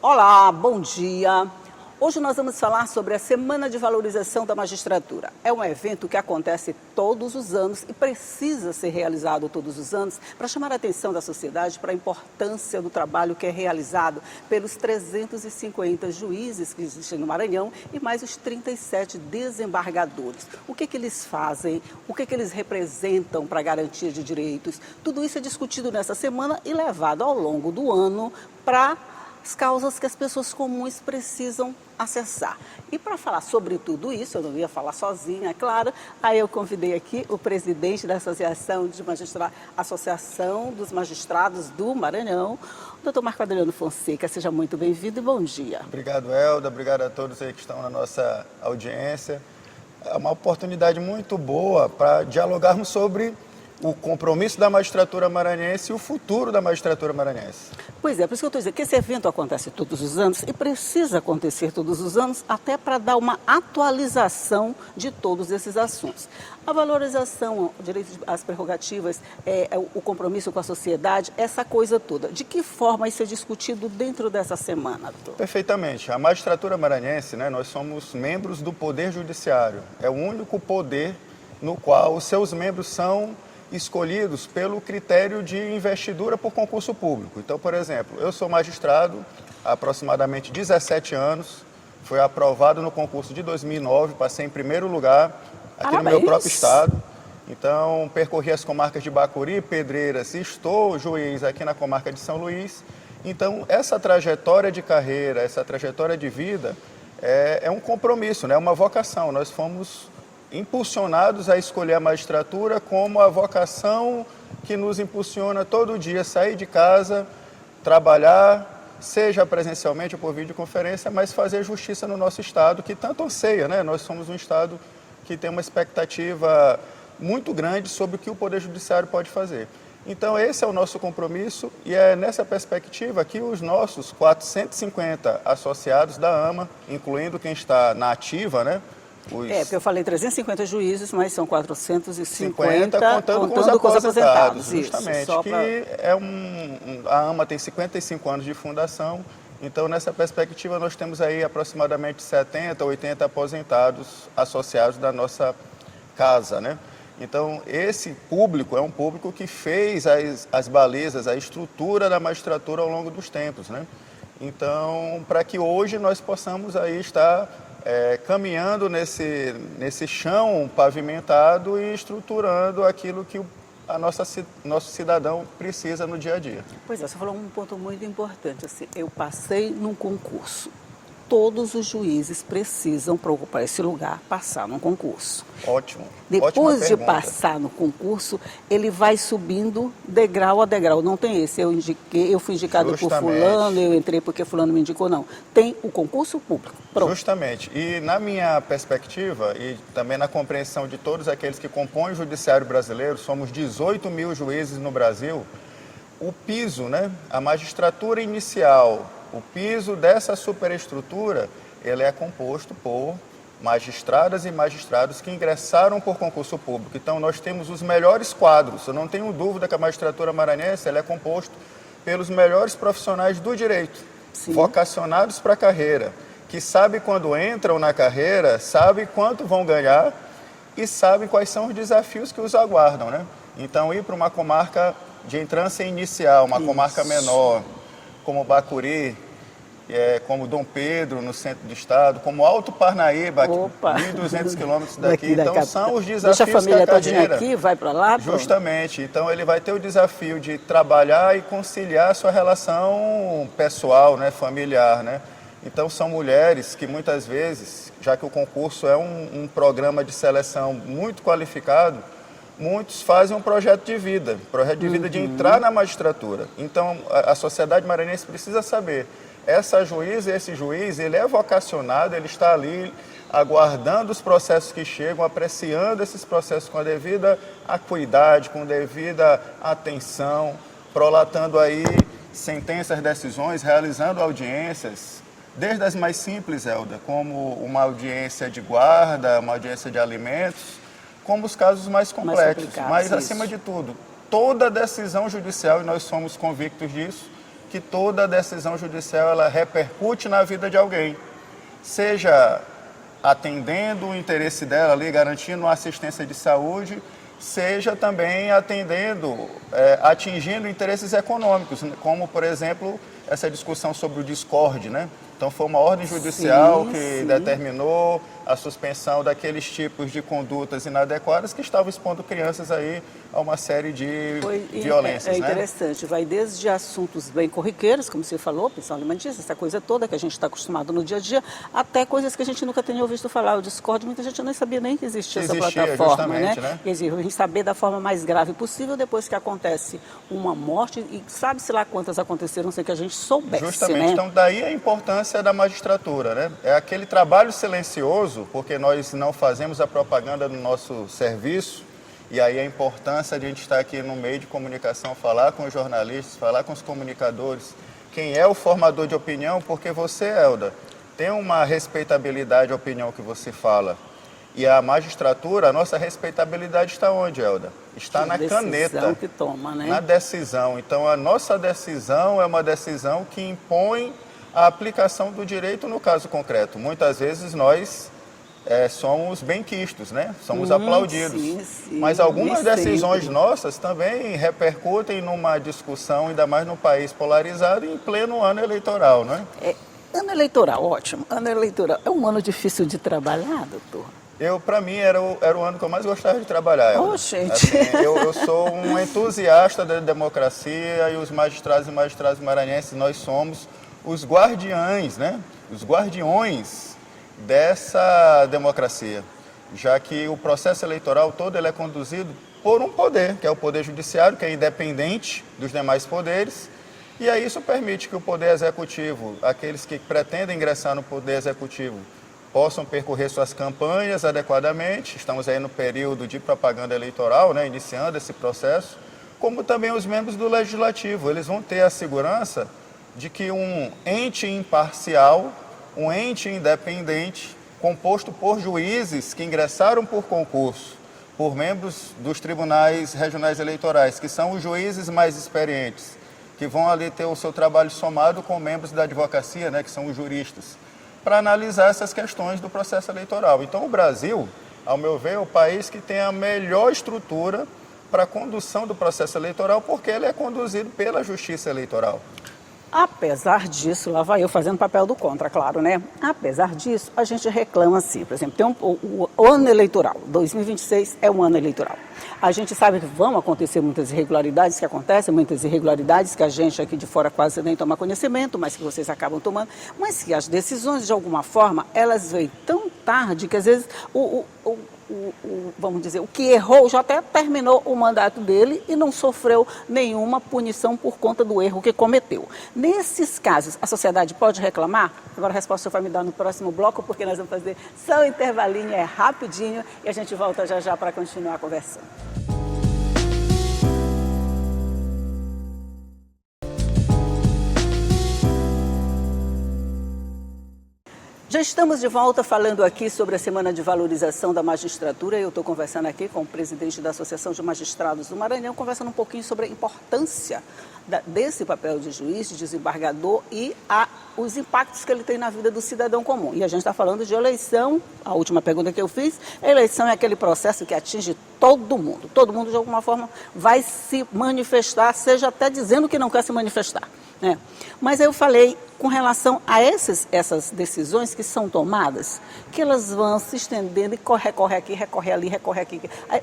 Olá, bom dia. Hoje nós vamos falar sobre a Semana de Valorização da Magistratura. É um evento que acontece todos os anos e precisa ser realizado todos os anos para chamar a atenção da sociedade para a importância do trabalho que é realizado pelos 350 juízes que existem no Maranhão e mais os 37 desembargadores. O que eles fazem, o que eles representam para a garantia de direitos. Tudo isso é discutido nessa semana e levado ao longo do ano para as causas que as pessoas comuns precisam acessar. E para falar sobre tudo isso, eu não ia falar sozinha, é claro, aí eu convidei aqui o presidente da Associação dos Magistrados do Maranhão, o doutor Marco Adriano Fonseca. Seja muito bem-vindo e bom dia. Obrigado, Elda, obrigado a todos aí que estão na nossa audiência. É uma oportunidade muito boa para dialogarmos sobre o compromisso da magistratura maranhense e o futuro da magistratura maranhense. Pois é, por isso que eu estou dizendo que esse evento acontece todos os anos e precisa acontecer todos os anos até para dar uma atualização de todos esses assuntos. A valorização, o direito às prerrogativas, o compromisso com a sociedade, essa coisa toda. De que forma isso é discutido dentro dessa semana, doutor? Perfeitamente. A magistratura maranhense, nós somos membros do Poder Judiciário. É o único poder no qual os seus membros são escolhidos pelo critério de investidura por concurso público. Então, por exemplo, eu sou magistrado há aproximadamente 17 anos, fui aprovado no concurso de 2009, passei em primeiro lugar aqui no meu próprio estado. Então, percorri as comarcas de Bacuri, Pedreiras e estou juiz aqui na comarca de São Luís. Então, essa trajetória de carreira, essa trajetória de vida é um compromisso, é uma vocação. Nós fomos impulsionados a escolher a magistratura como a vocação que nos impulsiona todo dia a sair de casa, trabalhar, seja presencialmente ou por videoconferência, mas fazer justiça no nosso estado, que tanto anseia, Nós somos um estado que tem uma expectativa muito grande sobre o que o Poder Judiciário pode fazer. Então, esse é o nosso compromisso e é nessa perspectiva que os nossos 450 associados da AMA, incluindo quem está na ativa, porque eu falei 350 juízes, mas são 450 contando com os aposentados. Justamente, isso, a AMA tem 55 anos de fundação, então nessa perspectiva nós temos aí aproximadamente 70, 80 aposentados associados da nossa casa, Então, esse público é um público que fez as balizas, a estrutura da magistratura ao longo dos tempos, Então, para que hoje nós possamos aí estar caminhando nesse chão pavimentado e estruturando aquilo que nosso cidadão precisa no dia a dia. Pois é, você falou um ponto muito importante. Assim, eu passei num concurso. Todos os juízes precisam, para ocupar esse lugar, passar num concurso. Ótimo. Depois de passar no concurso, ele vai subindo degrau a degrau. Não tem esse, eu fui indicado por fulano, eu entrei porque fulano me indicou, não. Tem o concurso público. Pronto. Justamente. E na minha perspectiva, e também na compreensão de todos aqueles que compõem o judiciário brasileiro, somos 18 mil juízes no Brasil, o piso, a magistratura inicial, o piso dessa superestrutura, ele é composto por magistradas e magistrados que ingressaram por concurso público. Então, nós temos os melhores quadros. Eu não tenho dúvida que a magistratura maranhense ela é composta pelos melhores profissionais do direito, vocacionados para a carreira, que sabem quando entram na carreira, sabem quanto vão ganhar e sabem quais são os desafios que os aguardam, Então, ir para uma comarca de entrância inicial, uma comarca menor, como Bacuri, como Dom Pedro, no centro do estado, como Alto Parnaíba, 1.200 quilômetros daqui. Então, são os desafios Deixa a família que a carreira... aqui, vai para lá. Justamente. Então, ele vai ter o desafio de trabalhar e conciliar a sua relação pessoal, familiar, Então, são mulheres que muitas vezes, já que o concurso é um programa de seleção muito qualificado, muitos fazem um projeto de vida de entrar na magistratura. Então, a sociedade maranhense precisa saber, essa juíza, esse juiz, ele é vocacionado, ele está ali aguardando os processos que chegam, apreciando esses processos com a devida acuidade, com devida atenção, prolatando aí sentenças, decisões, realizando audiências, desde as mais simples, Elda, como uma audiência de guarda, uma audiência de alimentos, como os casos mais complexos. Mas, acima de tudo, toda decisão judicial, e nós somos convictos disso, que toda decisão judicial ela repercute na vida de alguém, seja atendendo o interesse dela ali, garantindo uma assistência de saúde, seja também atendendo, atingindo interesses econômicos, como, por exemplo, essa discussão sobre o Discord, né? Então, foi uma ordem judicial que determinou a suspensão daqueles tipos de condutas inadequadas que estavam expondo crianças aí a uma série de violências, É interessante, vai desde assuntos bem corriqueiros, como você falou, pensão alimentícia, essa coisa toda que a gente está acostumado no dia a dia, até coisas que a gente nunca tinha ouvido falar. O Discord, muita gente nem sabia nem que existia essa plataforma, né? Quer dizer, a gente saber da forma mais grave possível depois que acontece uma morte, e sabe-se lá quantas aconteceram sem que a gente soubesse, Justamente, né? Então daí a importância da magistratura, né? É aquele trabalho silencioso, porque nós não fazemos a propaganda do nosso serviço, e aí a importância de a gente estar aqui no meio de comunicação, falar com os jornalistas, falar com os comunicadores, quem é o formador de opinião, porque você, Elda, tem uma respeitabilidade à opinião que você fala. E a magistratura, a nossa respeitabilidade está onde, Elda? Está na caneta. Que toma, né? Na decisão. Então, a nossa decisão é uma decisão que impõe a aplicação do direito no caso concreto. Muitas vezes nós somos benquistos, né? Somos aplaudidos. Sim, mas algumas decisões nossas também repercutem numa discussão, ainda mais num país polarizado, em pleno ano eleitoral, né? Ano eleitoral, ótimo. Ano eleitoral é um ano difícil de trabalhar, doutor? Para mim, era o ano que eu mais gostava de trabalhar. Oh, gente! Assim, eu sou um entusiasta da democracia e os magistrados e magistradas maranhenses, nós somos os guardiães, né? Os guardiões dessa democracia, já que o processo eleitoral todo ele é conduzido por um poder, que é o Poder Judiciário, que é independente dos demais poderes, e aí isso permite que o Poder Executivo, aqueles que pretendem ingressar no Poder Executivo, possam percorrer suas campanhas adequadamente. Estamos aí no período de propaganda eleitoral, né, iniciando esse processo, como também os membros do Legislativo. Eles vão ter a segurança de que um ente imparcial, um ente independente, composto por juízes que ingressaram por concurso, por membros dos tribunais regionais eleitorais, que são os juízes mais experientes, que vão ali ter o seu trabalho somado com membros da advocacia, né, que são os juristas, para analisar essas questões do processo eleitoral. Então, o Brasil, ao meu ver, é o país que tem a melhor estrutura para a condução do processo eleitoral, porque ele é conduzido pela Justiça Eleitoral. Apesar disso, lá vai eu fazendo papel do contra, claro, né? Apesar disso, a gente reclama assim, por exemplo, tem o ano eleitoral, 2026 é um ano eleitoral. A gente sabe que vão acontecer muitas irregularidades, muitas irregularidades que a gente aqui de fora quase nem toma conhecimento, mas que vocês acabam tomando, mas que as decisões, de alguma forma, elas vêm tão tarde que às vezes vamos dizer, o que errou já até terminou o mandato dele e não sofreu nenhuma punição por conta do erro que cometeu. Nesses casos, a sociedade pode reclamar? Agora a resposta vai me dar no próximo bloco, porque nós vamos fazer só um intervalinho, é rapidinho, e a gente volta já já para continuar conversando. Já estamos de volta falando aqui sobre a Semana de Valorização da Magistratura. Eu estou conversando aqui com o presidente da Associação de Magistrados do Maranhão, conversando um pouquinho sobre a importância desse papel de juiz, de desembargador e os impactos que ele tem na vida do cidadão comum. E a gente está falando de eleição, a última pergunta que eu fiz, a eleição é aquele processo que atinge todo mundo de alguma forma vai se manifestar, seja até dizendo que não quer se manifestar. Mas eu falei com relação a essas decisões que são tomadas, que elas vão se estendendo e recorre aqui, recorre ali, recorre aqui. Aí,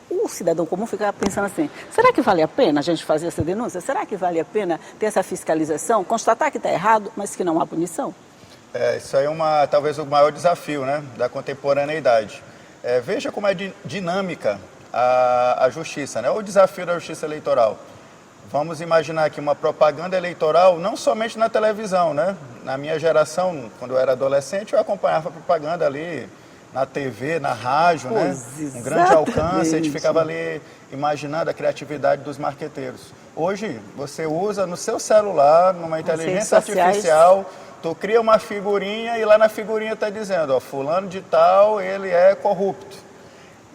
o cidadão comum fica pensando assim, será que vale a pena a gente fazer essa denúncia? Será que vale a pena ter essa fiscalização? Constatar que está errado, mas que não há punição? Isso aí é talvez o maior desafio, né, da contemporaneidade. Veja como é dinâmica a justiça, né, o desafio da justiça eleitoral. Vamos imaginar aqui uma propaganda eleitoral, não somente na televisão, né? Na minha geração, quando eu era adolescente, eu acompanhava a propaganda ali na TV, na rádio, né? Um grande alcance, a gente ficava ali imaginando a criatividade dos marqueteiros. Hoje, você usa no seu celular, numa inteligência artificial, tu cria uma figurinha e lá na figurinha está dizendo, ó, fulano de tal, ele é corrupto.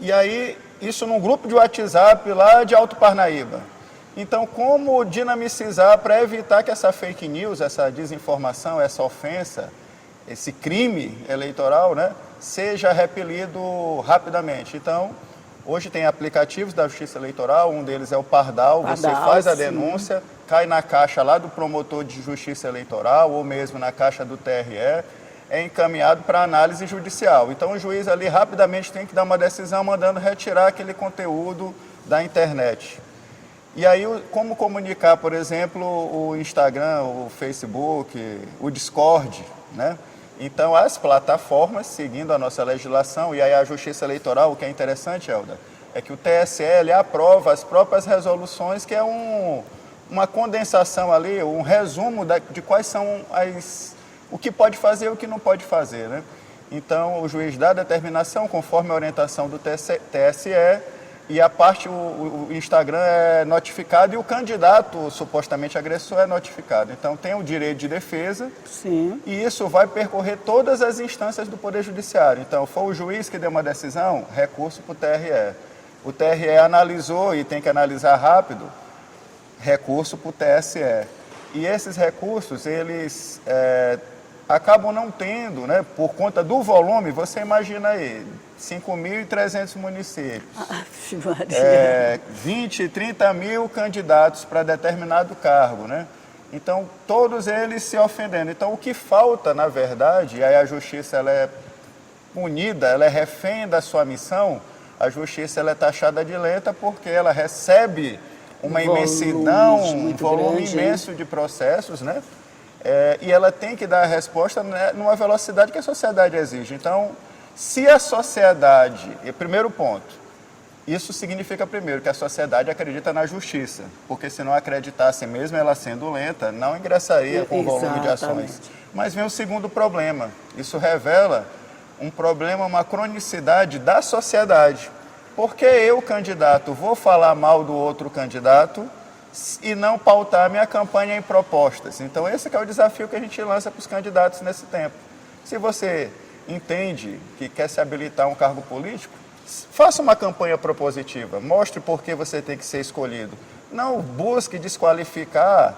E aí, isso num grupo de WhatsApp lá de Alto Parnaíba. Então, como dinamizar para evitar que essa fake news, essa desinformação, essa ofensa, esse crime eleitoral, né, seja repelido rapidamente? Então, hoje tem aplicativos da Justiça Eleitoral, um deles é o Pardal, você faz a denúncia, cai na caixa lá do promotor de Justiça Eleitoral ou mesmo na caixa do TRE, é encaminhado para análise judicial. Então, o juiz ali rapidamente tem que dar uma decisão mandando retirar aquele conteúdo da internet. E aí, como comunicar, por exemplo, o Instagram, o Facebook, o Discord, né? Então, as plataformas, seguindo a nossa legislação, e aí a Justiça Eleitoral, o que é interessante, Helder, é que o TSE aprova as próprias resoluções, que é uma condensação ali, um resumo de quais são o que pode fazer e o que não pode fazer, né? Então, o juiz dá a determinação conforme a orientação do TSE, e a parte, o Instagram é notificado e o candidato supostamente agressor é notificado. Então, tem o direito de defesa. Sim. E isso vai percorrer todas as instâncias do Poder Judiciário. Então, foi o juiz que deu uma decisão, recurso para o TRE. O TRE analisou e tem que analisar rápido, recurso para o TSE. E esses recursos, eles acabam não tendo, né, por conta do volume, você imagina aí, 5.300 municípios, 20, 30 mil candidatos para determinado cargo, né? Então, todos eles se ofendendo. Então, o que falta, na verdade, e aí a justiça ela é punida, ela é refém da sua missão, a justiça ela é taxada de lenta porque ela recebe uma imensidão, um volume imenso de processos, né? E ela tem que dar a resposta, né, numa velocidade que a sociedade exige. Então, se a sociedade, primeiro ponto, isso significa primeiro que a sociedade acredita na justiça, porque se não acreditasse mesmo ela sendo lenta, não ingressaria com o volume de ações. Mas vem o segundo problema, isso revela um problema, uma cronicidade da sociedade. Porque eu, candidato, vou falar mal do outro candidato e não pautar minha campanha em propostas. Então, esse que é o desafio que a gente lança para os candidatos nesse tempo. Se você entende que quer se habilitar a um cargo político, faça uma campanha propositiva, mostre por que você tem que ser escolhido. Não busque desqualificar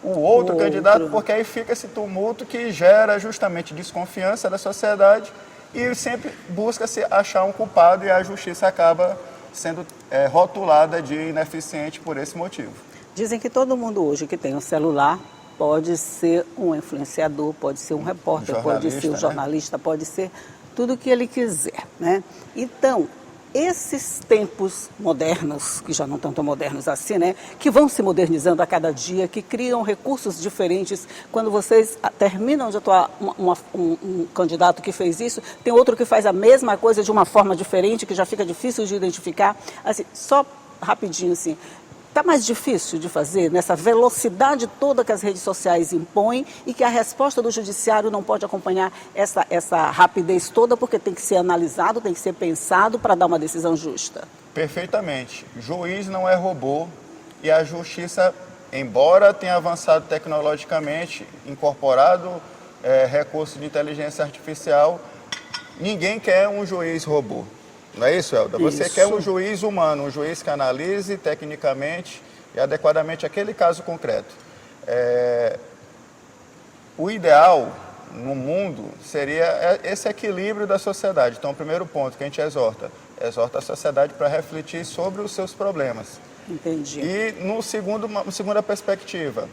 o outro candidato, porque aí fica esse tumulto que gera justamente desconfiança da sociedade e sempre busca-se achar um culpado e a justiça acaba sendo rotulada de ineficiente por esse motivo. Dizem que todo mundo hoje que tem um celular pode ser um influenciador, pode ser um repórter, pode ser um jornalista, né? Pode ser tudo o que ele quiser, né? Então, esses tempos modernos, que já não estão tão modernos assim, né? Que vão se modernizando a cada dia, que criam recursos diferentes. Quando vocês terminam de atuar um candidato que fez isso, tem outro que faz a mesma coisa de uma forma diferente, que já fica difícil de identificar. Assim, só rapidinho assim, está mais difícil de fazer nessa velocidade toda que as redes sociais impõem e que a resposta do judiciário não pode acompanhar essa rapidez toda, porque tem que ser analisado, tem que ser pensado para dar uma decisão justa. Perfeitamente. Juiz não é robô e a justiça, embora tenha avançado tecnologicamente, incorporado recursos de inteligência artificial, ninguém quer um juiz robô. Não é isso, Helder? Você quer um juiz humano, um juiz que analise tecnicamente e adequadamente aquele caso concreto. O ideal no mundo seria esse equilíbrio da sociedade. Então, o primeiro ponto que a gente exorta a sociedade para refletir sobre os seus problemas. Entendi. E uma segunda perspectiva,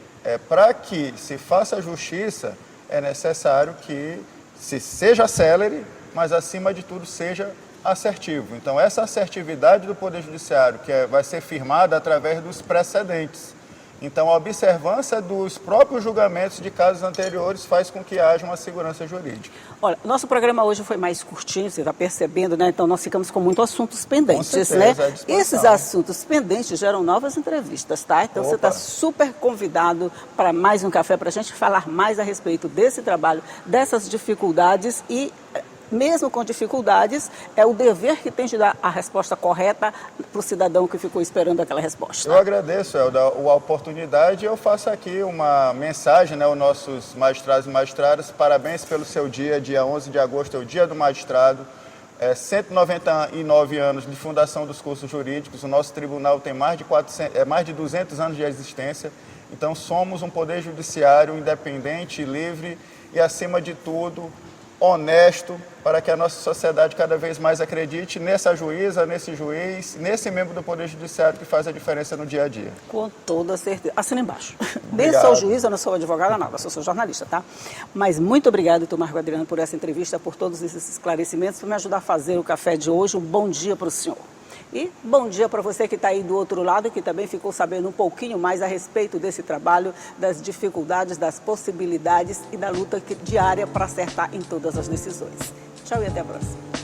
para que se faça justiça, é necessário que se seja célere, mas acima de tudo seja assertivo. Então, essa assertividade do Poder Judiciário, que vai ser firmada através dos precedentes. Então, a observância dos próprios julgamentos de casos anteriores faz com que haja uma segurança jurídica. Olha, nosso programa hoje foi mais curtinho, você está percebendo, né? Então, nós ficamos com muitos assuntos pendentes, com certeza, né? Esses assuntos pendentes geram novas entrevistas, tá? Então, você está super convidado para mais um café, para a gente falar mais a respeito desse trabalho, dessas dificuldades e... Mesmo com dificuldades, é o dever que tem de dar a resposta correta para o cidadão que ficou esperando aquela resposta. Eu agradeço, Helder, a oportunidade. Eu faço aqui uma mensagem, né, aos nossos magistrados e magistradas. Parabéns pelo seu dia 11 de agosto, é o Dia do Magistrado. 199 anos de fundação dos cursos jurídicos, o nosso tribunal tem mais de 200 anos de existência, então somos um poder judiciário independente, livre e, acima de tudo, honesto, para que a nossa sociedade cada vez mais acredite nessa juíza, nesse juiz, nesse membro do Poder Judiciário que faz a diferença no dia a dia. Com toda certeza. Assina embaixo. Nem Obrigado. sou juíza, não sou advogada, nada, sou jornalista, tá? Mas muito obrigado, doutor Marco Adriano, por essa entrevista, por todos esses esclarecimentos, por me ajudar a fazer o café de hoje. Um bom dia para o senhor. E bom dia para você que está aí do outro lado, que também ficou sabendo um pouquinho mais a respeito desse trabalho, das dificuldades, das possibilidades e da luta diária para acertar em todas as decisões. Tchau e até a próxima.